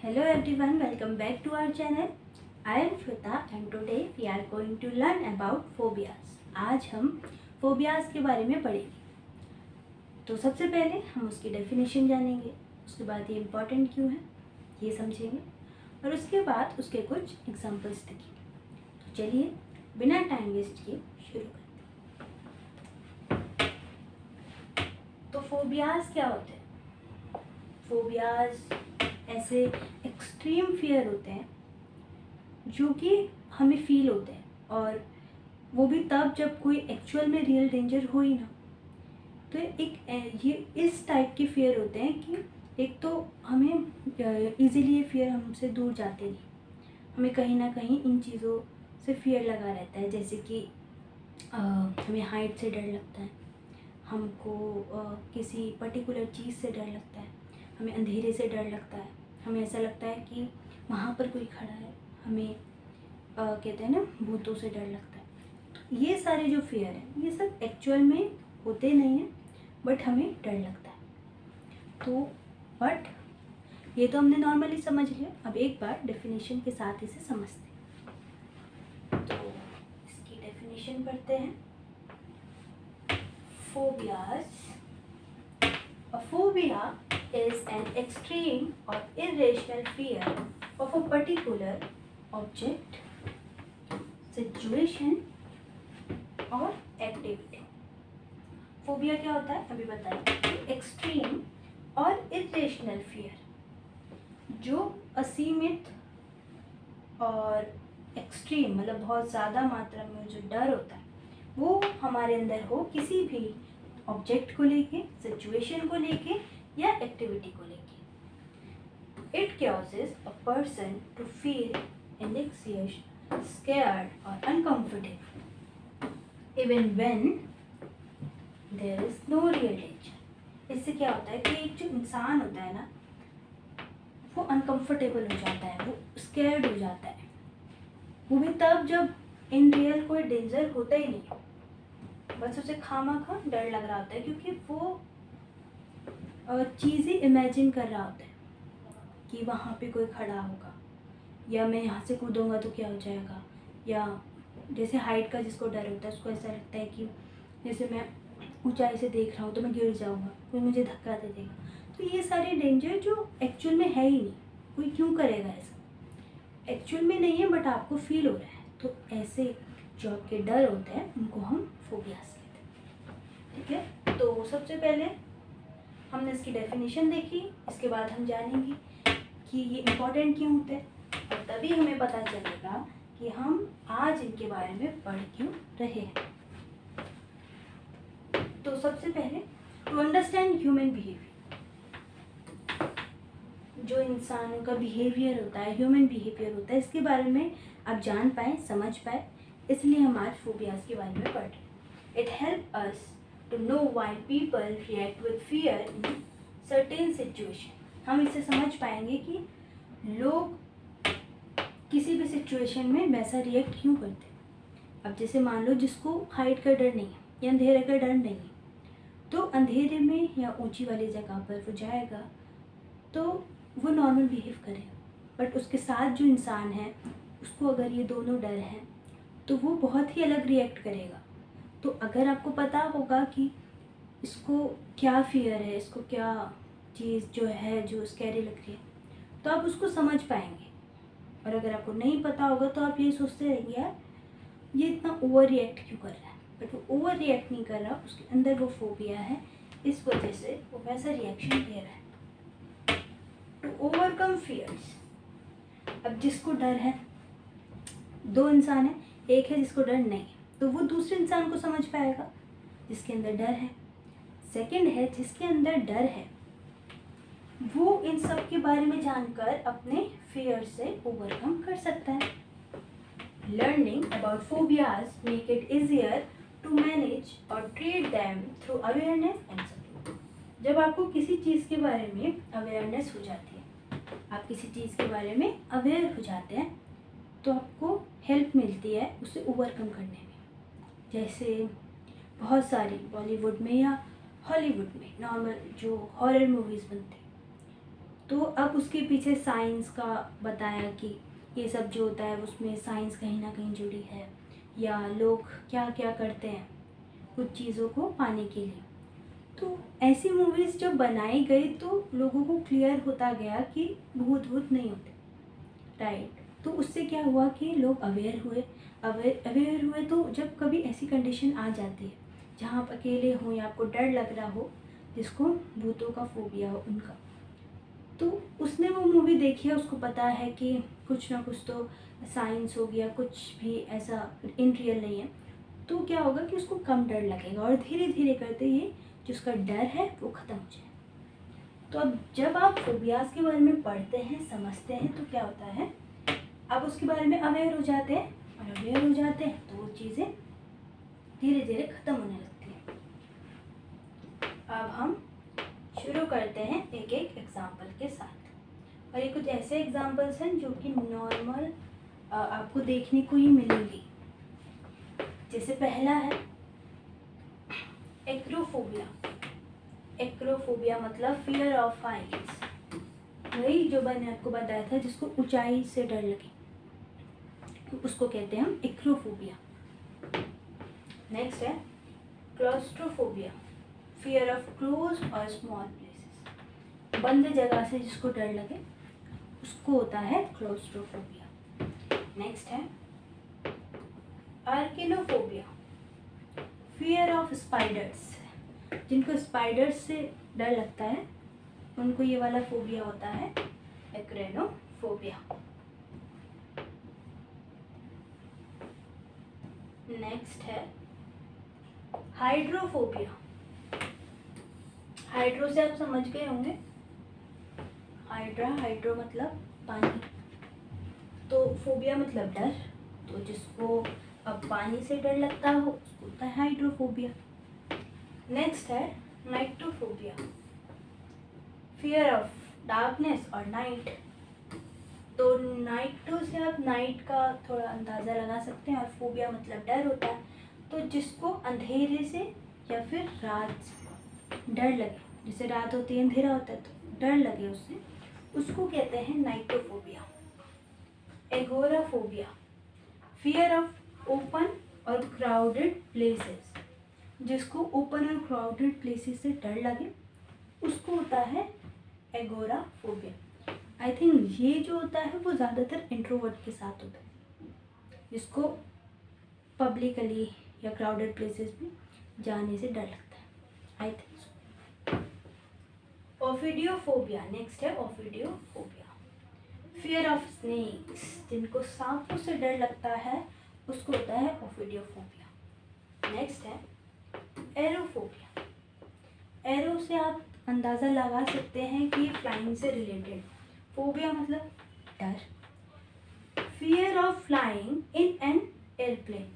Hello everyone, welcome back to our channel. I am Shweta and today we are going to learn about phobias. आज हम phobias के बारे में पढ़ेंगे. तो सबसे पहले हम उसकी डेफिनेशन जानेंगे, उसके बाद ये इम्पोर्टेंट क्यों है ये समझेंगे और उसके बाद उसके कुछ एग्जांपल्स देखेंगे. तो चलिए बिना टाइम वेस्ट किए शुरू करते हैं. तो फोबियाज क्या होते हैं? फोबियाज ऐसे एक्सट्रीम फियर होते हैं जो कि हमें फील होते हैं, और वो भी तब जब कोई एक्चुअल में रियल डेंजर हो ही ना. तो ये इस टाइप के फियर होते हैं कि एक तो हमें इजीली ये फियर हमसे दूर जाते नहीं, हमें कहीं ना कहीं इन चीज़ों से फियर लगा रहता है. जैसे कि हमें हाइट से डर लगता है, हमको किसी पर्टिकुलर चीज़ से डर लगता है, हमें अंधेरे से डर लगता है, हमें ऐसा लगता है कि वहाँ पर कोई खड़ा है, हमें कहते हैं ना भूतों से डर लगता है. तो ये सारे जो फियर हैं ये सब एक्चुअल में होते नहीं हैं, बट हमें डर लगता है. तो बट ये तो हमने नॉर्मली समझ लिया. अब एक बार डेफिनेशन के साथ इसे समझते हैं. तो इसकी डेफिनेशन पढ़ते हैं. Phobias. A phobia is an extreme or irrational fear of a particular object, situation or activity. Phobia क्या होता है अभी बताएं. एक्सट्रीम और इरेशनल फियर, जो असीमित और एक्सट्रीम मतलब बहुत ज़्यादा मात्रा में जो डर होता है वो हमारे अंदर हो किसी भी ऑब्जेक्ट को लेके, सिचुएशन को लेके या एक्टिविटी को लेके. It causes a person to feel anxious, scared और uncomfortable even when there is no real danger. इससे क्या होता है कि एक जो इंसान होता है ना वो अनकंफर्टेबल हो जाता है, वो स्कैर्ड हो जाता है. वो भी तब जब इन रियल कोई डेंजर होता ही नहीं, बस उसे खामा डर लग रहा होता है, क्योंकि वो चीज़ें इमेजिन कर रहा होता है कि वहाँ पे कोई खड़ा होगा, या मैं यहाँ से कूदूँगा तो क्या हो जाएगा, या जैसे हाइट का जिसको डर होता है उसको ऐसा लगता है कि जैसे मैं ऊंचाई से देख रहा हूँ तो मैं गिर जाऊँगा, कोई मुझे धक्का दे देगा. तो ये सारे डेंजर जो एक्चुअल में है ही नहीं, कोई क्यों करेगा ऐसा, एक्चुअल में नहीं है बट आपको फील हो रहा है. तो ऐसे जो आपके डर होते हैं उनको हम फोबियाज कहते हैं. ठीक है, तो सबसे पहले हमने इसकी डेफिनेशन देखी, इसके बाद हम जानेंगे कि ये इम्पोर्टेंट क्यों होते हैं, और तभी हमें पता चलेगा कि हम आज इनके बारे में पढ़ क्यों रहे हैं. तो सबसे पहले टू अंडरस्टैंड ह्यूमन बिहेवियर, जो इंसानों का बिहेवियर होता है, ह्यूमन बिहेवियर होता है, इसके बारे में आप जान पाए, समझ पाए, इसलिए हम आज फोबियाज के बारे में पढ़ रहे हैं. It help us to know why people react with fear in certain situation. हम इससे समझ पाएंगे कि लोग किसी भी सिचुएशन में वैसा रिएक्ट क्यों करते हैं. अब जैसे मान लो जिसको हाइट का डर नहीं है या अंधेरे का डर नहीं है, तो अंधेरे में या ऊंची वाली जगह पर वो जाएगा तो वो नॉर्मल बिहेव करेगा. बट उसके साथ जो इंसान है उसको अगर ये दोनों डर हैं तो वो बहुत ही अलग रिएक्ट करेगा. तो अगर आपको पता होगा कि इसको क्या फियर है, इसको क्या चीज़ जो है जो स्कैरी लग रही है, तो आप उसको समझ पाएंगे. और अगर आपको नहीं पता होगा तो आप ये सोचते रहेंगे यार ये इतना ओवर रिएक्ट क्यों कर रहा है. बट वो ओवर रिएक्ट नहीं कर रहा, उसके अंदर वो फोबिया है, इस वजह से वो वैसा रिएक्शन दे रहा है. To overcome fears. अब जिसको डर है, दो इंसान है, एक है जिसको डर नहीं, तो वो दूसरे इंसान को समझ पाएगा जिसके अंदर डर है. सेकंड है जिसके अंदर डर है, वो इन सब के बारे में जानकर अपने फियर से ओवरकम कर सकता है. Learning about phobias make it easier to manage और treat them through awareness and support. जब आपको किसी चीज़ के बारे में अवेयरनेस हो जाती है, आप किसी चीज़ के बारे में अवेयर हो जाते हैं, तो आपको हेल्प मिलती है उसे ओवरकम करने में. जैसे बहुत सारी बॉलीवुड में या हॉलीवुड में नॉर्मल जो हॉरर मूवीज़ बनते हैं, तो अब उसके पीछे साइंस का बताया कि ये सब जो होता है उसमें साइंस कहीं ना कहीं जुड़ी है, या लोग क्या क्या करते हैं कुछ चीज़ों को पाने के लिए। तो ऐसी मूवीज़ जब बनाई गई तो लोगों को क्लियर होता गया कि भूत भूत नहीं होते, राइट। तो उससे क्या हुआ कि लोग अवेयर हुए, अवेयर हुए। तो जब कभी ऐसी कंडीशन आ जाती है जहाँ आप अकेले हो या आपको डर लग रहा हो, जिसको भूतों का फोबिया हो उनका, तो उसने वो मूवी देखी है, उसको पता है कि कुछ ना कुछ तो साइंस हो गया, कुछ भी ऐसा इन रियल नहीं है, तो क्या होगा कि उसको कम डर लगेगा और धीरे धीरे करते ये जो उसका डर है वो ख़त्म हो जाए। तो अब जब आप फोबियाज के बारे में पढ़ते हैं, समझते हैं, तो क्या होता है, आप उसके बारे में अवेयर हो जाते हैं, और अवेयर हो जाते हैं तो वो चीज़ें धीरे धीरे ख़त्म होने लगती हैं। अब हम शुरू करते हैं एक एक एग्जाम्पल के साथ, और ये कुछ ऐसे एग्जाम्पल्स हैं जो कि नॉर्मल आपको देखने को ही मिलेंगी। जैसे पहला है एक्रोफोबिया। एक्रोफोबिया मतलब फियर ऑफ हाइट्स, वही जो मैंने आपको बताया था, जिसको ऊंचाई से डर लगे, तो उसको कहते हैं हम एक्रोफोबिया। नेक्स्ट है क्लॉस्ट्रोफोबिया, फियर ऑफ क्लोज और स्मॉल प्लेसेस। बंद जगह से जिसको डर लगे उसको होता है क्लॉस्ट्रोफोबिया। नेक्स्ट है आर्किनोफोबिया, फियर ऑफ स्पाइडर्स। जिनको स्पाइडर्स से डर लगता है उनको ये वाला फोबिया होता है एक्रेनोफोबिया। नेक्स्ट है हाइड्रोफोबिया। हाइड्रो से आप समझ गए होंगे, हाइड्रो मतलब पानी, तो फोबिया मतलब डर। तो जिसको अब पानी से डर लगता हो उसको होता है हाइड्रोफोबिया। नेक्स्ट है नाइट्रोफोबिया, फियर ऑफ डार्कनेस और नाइट। तो नाइट्रो से आप नाइट का थोड़ा अंदाज़ा लगा सकते हैं, और फोबिया मतलब डर होता है। तो जिसको अंधेरे से या फिर रात से डर लगे, जैसे रात होती है अंधेरा होता है तो डर लगे उससे, उसको कहते हैं नाइट्रोफोबिया। एगोराफोबिया, फियर ऑफ ओपन और क्राउडेड प्लेसेस। जिसको ओपन और क्राउडेड प्लेसेस से डर लगे उसको होता है एगोराफोबिया। आई थिंक ये जो होता है वो ज़्यादातर इंट्रोवर्ट के साथ होता है, जिसको पब्लिकली या क्राउडेड प्लेसेस में जाने से डर लगता है, आई थिंक सो। ओफिडियोफोबिया, नेक्स्ट है ओफिडियोफोबिया, फियर ऑफ स्नेक्स। जिनको सांपों से डर लगता है उसको होता है ओफिडियोफोबिया। नेक्स्ट है एरोफोबिया। एरो से आप अंदाज़ा लगा सकते हैं कि फ्लाइंग से रिलेटेड। फोबिया मतलब डर। Fear of flying in an airplane,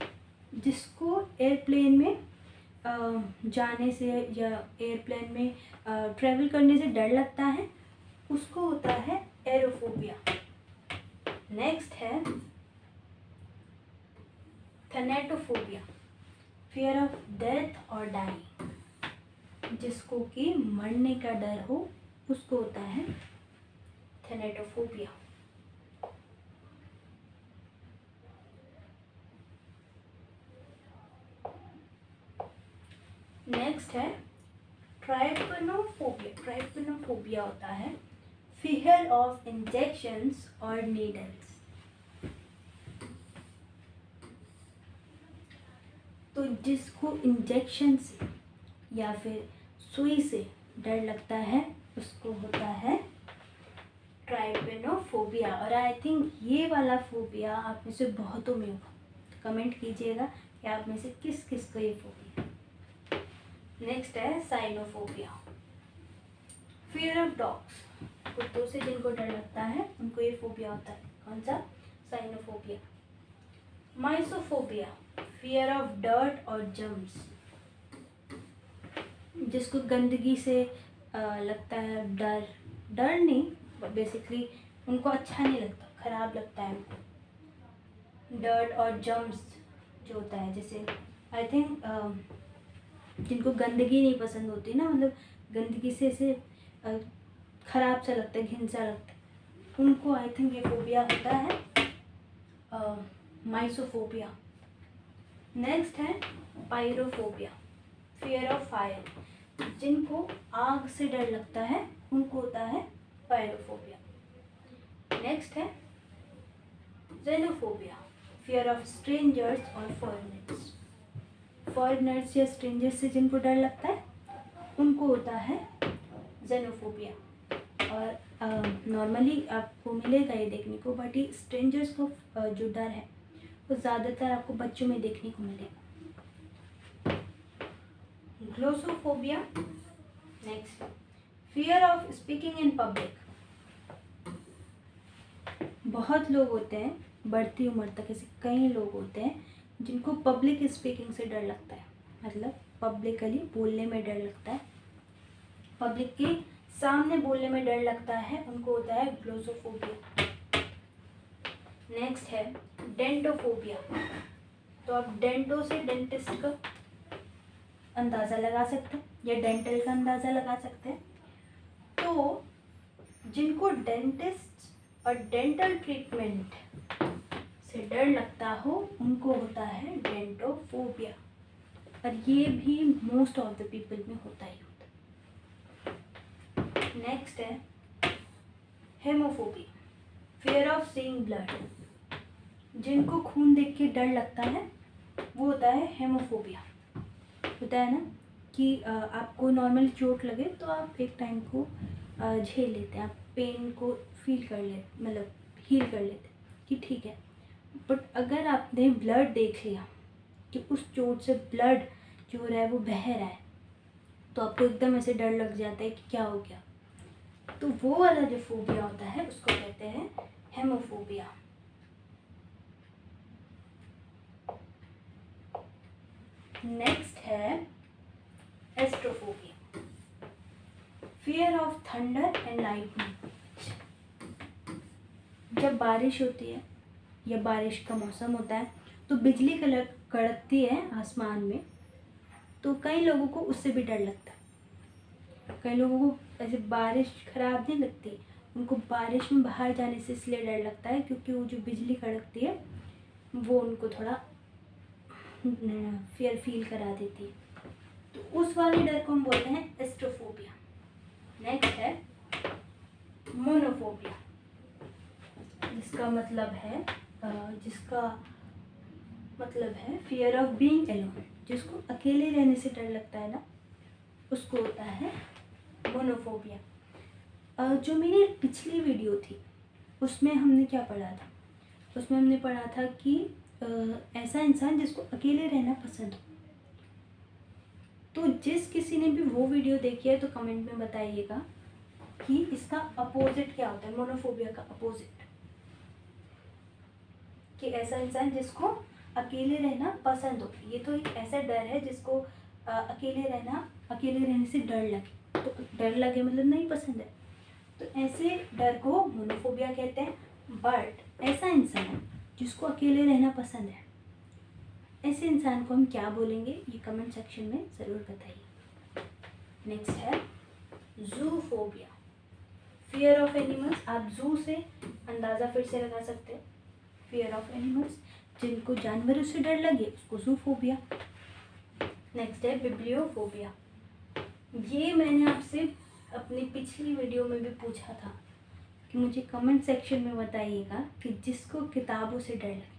जिसको एयरप्लेन में जाने से या एयरप्लेन में ट्रैवल करने से डर लगता है उसको होता है एरोफोबिया। नेक्स्ट है थैनेटोफोबिया, फियर ऑफ डेथ और डाइंग। जिसको कि मरने का डर हो उसको होता है थैनेटोफोबिया। नेक्स्ट है ट्राइपनोफोबिया। ट्राइपनोफोबिया होता है फियर ऑफ इंजेक्शंस और नीडल्स। तो जिसको इंजेक्शन से या फिर सुई से डर लगता है उसको होता है ट्राइपेनोफोबिया। और आई थिंक ये वाला फोबिया आप में से बहुतों में होगा, कमेंट कीजिएगा कि आप में से किस किस को ये फोबिया। नेक्स्ट है साइनोफोबिया, फियर ऑफ डॉग्स। कुत्तों से जिनको डर लगता है उनको ये फोबिया होता है, कौन सा, साइनोफोबिया। माइसोफोबिया, फियर ऑफ डर्ट और जर्म्स। जिसको गंदगी से लगता है डर, डर नहीं बेसिकली उनको अच्छा नहीं लगता, ख़राब लगता है उनको। डर्ट और जर्म्स जो होता है, जैसे आई थिंक जिनको गंदगी नहीं पसंद होती ना, मतलब गंदगी से ख़राब सा लगता है, घिन सा लगता है, उनको आई थिंक ये फोबिया होता है माइसोफोबिया। नेक्स्ट है पायरोफोबिया, फियर ऑफ फायर। जिनको आग से डर लगता है उनको होता है पायरोफोबिया। नेक्स्ट है जेनोफोबिया, फियर ऑफ स्ट्रेंजर्स और फॉरेनर्स। फॉरेनर्स या स्ट्रेंजर्स से जिनको डर लगता है उनको होता है जेनोफोबिया। और नॉर्मली आपको मिलेगा ये देखने को, बट ये स्ट्रेंजर्स का जो डर है वो ज़्यादातर आपको बच्चों में देखने को मिलेगा। Glossophobia. Next, fear of speaking in public. बहुत लोग होते हैं बढ़ती उम्र तक, ऐसे कई लोग होते हैं जिनको पब्लिक स्पीकिंग से डर लगता है, मतलब पब्लिकली बोलने में डर लगता है, पब्लिक के सामने बोलने में डर लगता है, उनको होता है ग्लोसोफोबिया। नेक्स्ट है डेंटोफोबिया। तो आप डेंटो से डेंटिस्ट का अंदाज़ा लगा सकते हैं या डेंटल का अंदाज़ा लगा सकते हैं। तो जिनको डेंटिस्ट और डेंटल ट्रीटमेंट से डर लगता हो उनको होता है डेंटोफोबिया, और ये भी मोस्ट ऑफ द पीपल में होता ही होता है। नेक्स्ट है haemophobia, fear of seeing blood. जिनको खून देख के डर लगता है वो होता है हेमोफोबिया। होता है ना कि आपको नॉर्मल चोट लगे तो आप एक टाइम को झेल लेते हैं, आप पेन को फील कर ले, मतलब हील कर लेते कि ठीक है, बट अगर आपने ब्लड देख लिया कि उस चोट से ब्लड जो हो रहा है वो बह रहा है, तो आपको एकदम ऐसे डर लग जाता है कि क्या हो गया। तो वो वाला जो फोबिया होता है उसको कहते हैं हेमोफोबिया। नेक्स्ट है astrophobia, fear of thunder and lightning. जब बारिश होती है या बारिश का मौसम होता है तो बिजली कड़कती है आसमान में, तो कई लोगों को उससे भी डर लगता है। कई लोगों को ऐसे बारिश खराब नहीं लगती, उनको बारिश में बाहर जाने से इसलिए डर लगता है क्योंकि वो जो बिजली कड़कती है वो उनको थोड़ा फियर फील करा देती है, तो उस वाले डर को हम बोलते हैं एस्ट्रोफोबिया। नेक्स्ट है मोनोफोबिया, जिसका मतलब है फियर ऑफ बीइंग एलोन। जिसको अकेले रहने से डर लगता है ना उसको होता है मोनोफोबिया। जो मेरी पिछली वीडियो थी उसमें हमने क्या पढ़ा था, उसमें हमने पढ़ा था कि ऐसा इंसान जिसको अकेले रहना पसंद हो। तो जिस किसी ने भी वो वीडियो देखी है तो कमेंट में बताइएगा कि इसका अपोजिट क्या होता है, मोनोफोबिया का अपोजिट। कि ऐसा इंसान जिसको अकेले रहना पसंद हो। ये तो एक ऐसा डर है जिसको अकेले रहने से डर लगे, तो डर लगे मतलब नहीं पसंद है, तो ऐसे डर को मोनोफोबिया कहते हैं। बट ऐसा इंसान जिसको अकेले रहना पसंद है, ऐसे इंसान को हम क्या बोलेंगे ये कमेंट सेक्शन में ज़रूर बताइए। नेक्स्ट है जूफोबिया, फियर ऑफ एनिमल्स। आप जू से अंदाज़ा फिर से लगा सकते हैं, फियर ऑफ एनिमल्स। जिनको जानवरों से डर लगे उसको जूफोबिया। नेक्स्ट है बिब्लियोफोबिया। ये मैंने आपसे अपनी पिछली वीडियो में भी पूछा था कि मुझे कमेंट सेक्शन में बताइएगा कि जिसको किताबों से डर लगे,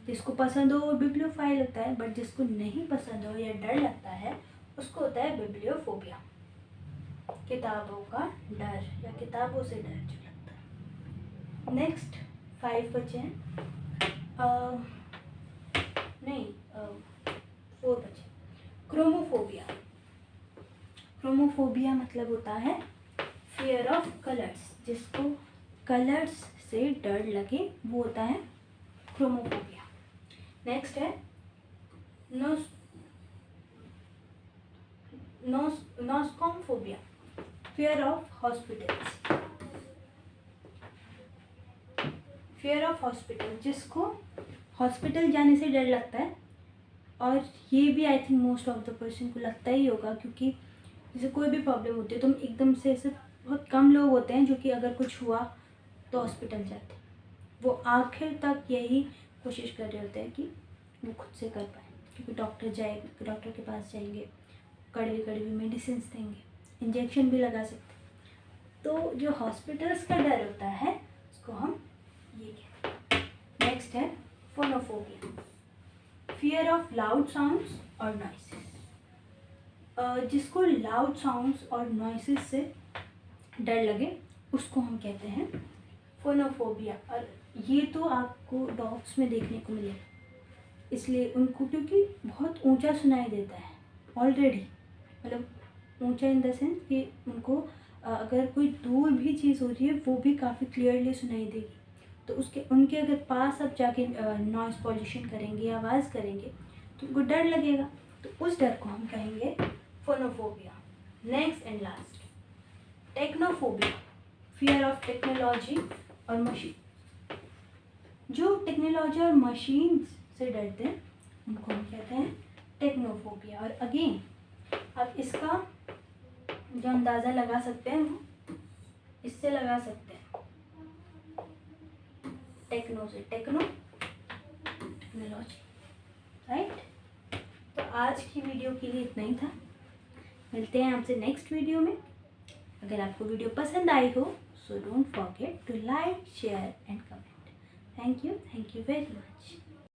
जिसको पसंद हो वो बिब्लियोफाइल होता है, बट जिसको नहीं पसंद हो या डर लगता है उसको होता है बिब्लियोफोबिया। किताबों का डर या किताबों से डर जो लगता है। नेक्स्ट 5 बचे हैं, 4 बचे। क्रोमोफोबिया। क्रोमोफोबिया मतलब होता है फियर ऑफ कलर्स। जिसको कलर्स से डर लगे वो होता है क्रोमोफोबिया। नेक्स्ट है nosocomephobia, fear of hospitals. Fear of hospital, जिसको हॉस्पिटल जाने से डर लगता है, और ये भी I think most of the person को लगता ही होगा, क्योंकि जैसे कोई भी प्रॉब्लम होती है तो हम एकदम से ऐसे बहुत कम लोग होते हैं जो कि अगर कुछ हुआ तो हॉस्पिटल जाते हैं। वो आखिर तक यही कोशिश कर रहे होते हैं कि वो खुद से कर पाए, क्योंकि डॉक्टर के पास जाएंगे, कड़वी कड़वी मेडिसिन देंगे, इंजेक्शन भी लगा सकते हैं। तो जो हॉस्पिटल्स का डर होता है उसको हम ये कहते हैं। नेक्स्ट है phonophobia, fear of loud sounds और नॉइसेस। जिसको लाउड साउंड्स और नॉइसेस से डर लगे उसको हम कहते हैं फोनोफोबिया। और ये तो आपको डॉग्स में देखने को मिलेगा, इसलिए उनको, क्योंकि बहुत ऊंचा सुनाई देता है ऑलरेडी, मतलब ऊंचा इन द सेंस कि उनको अगर कोई दूर भी चीज़ हो रही है वो भी काफ़ी क्लियरली सुनाई देगी। तो उनके अगर पास आप जाके नॉइज़ पॉल्यूशन करेंगे, आवाज़ करेंगे, तो उनको डर लगेगा। तो उस डर को हम कहेंगे phonophobia. Next and last, technophobia, fear of technology और मशीन। जो टेक्नोलॉजी और मशीन से डरते हैं उनको हम कहते हैं टेक्नोफोबिया। और अगेन आप इसका जो अंदाज़ा लगा सकते हैं वो इससे लगा सकते हैं, टेक्नो से टेक्नोलॉजी, राइट। तो आज की वीडियो के लिए इतना ही था। मिलते हैं आपसे नेक्स्ट वीडियो में। अगर आपको वीडियो पसंद आई हो so don't forget to like, share and comment. Thank you very much.